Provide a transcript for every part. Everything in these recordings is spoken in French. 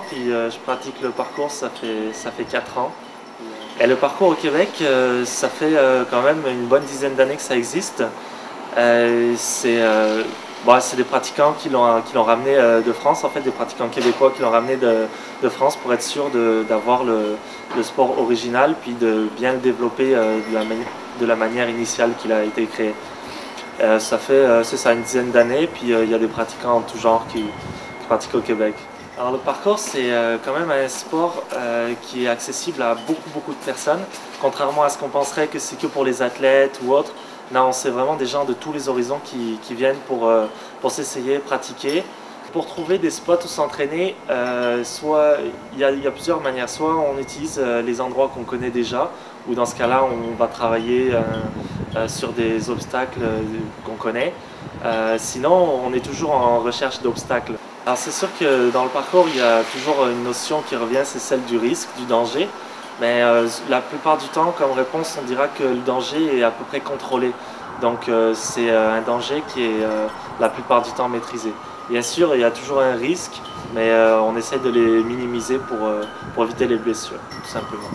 puis je pratique le parcours, ça fait 4 ans. Et le parcours au Québec, ça fait quand même une bonne dizaine d'années que ça existe. C'est des pratiquants qui l'ont ramené de France, en fait, des pratiquants québécois qui l'ont ramené de France pour être sûr d'avoir le sport original, puis de bien le développer de la manière initiale qu'il a été créé. Ça fait c'est ça, une dizaine d'années, puis il y a des pratiquants en tout genre qui pratiquent au Québec. Alors le parcours, c'est quand même un sport qui est accessible à beaucoup de personnes, contrairement à ce qu'on penserait que c'est que pour les athlètes ou autres. Non, c'est vraiment des gens de tous les horizons qui viennent pour s'essayer, pratiquer. Pour trouver des spots où s'entraîner, soit il y a plusieurs manières. Soit on utilise les endroits qu'on connaît déjà, ou dans ce cas-là, on va travailler sur des obstacles qu'on connaît. Sinon, on est toujours en recherche d'obstacles. Alors c'est sûr que dans le parcours, il y a toujours une notion qui revient, c'est celle du risque, du danger. Mais la plupart du temps, comme réponse, on dira que le danger est à peu près contrôlé. Donc c'est un danger qui est la plupart du temps maîtrisé. Bien sûr, il y a toujours un risque, mais on essaie de les minimiser pour éviter les blessures, tout simplement.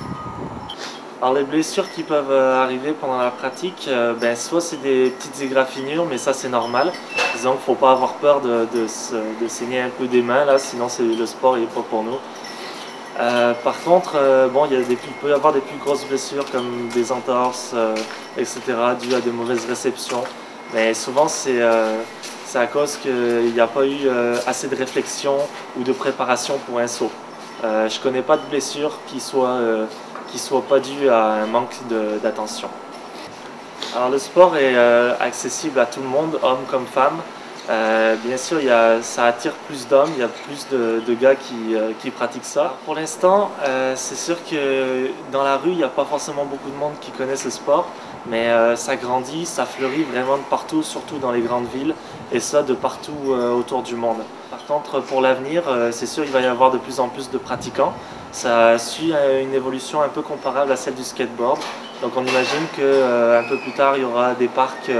Alors les blessures qui peuvent arriver pendant la pratique, soit c'est des petites égratignures, mais ça c'est normal. Disons qu'il ne faut pas avoir peur de saigner un peu des mains, là, sinon le sport n'est pas pour nous. Par contre, il peut y avoir des plus grosses blessures comme des entorses, etc., dues à de mauvaises réceptions. Mais souvent, c'est à cause qu'il n'y a pas eu assez de réflexion ou de préparation pour un saut. Je ne connais pas de blessure qui soit pas due à un manque d'attention. Alors le sport est accessible à tout le monde, hommes comme femmes. Bien sûr, ça attire plus d'hommes, il y a plus de gars qui pratiquent ça. Alors, pour l'instant, c'est sûr que dans la rue, il n'y a pas forcément beaucoup de monde qui connaît ce sport, mais ça grandit, ça fleurit vraiment de partout, surtout dans les grandes villes, et ça de partout autour du monde. Par contre, pour l'avenir, c'est sûr qu'il va y avoir de plus en plus de pratiquants. Ça suit une évolution un peu comparable à celle du skateboard. Donc on imagine qu'un peu plus tard, il y aura des parcs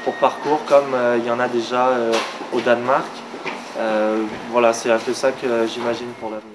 pour parcours comme il y en a déjà au Danemark. Voilà, c'est un peu ça que j'imagine pour l'avenir.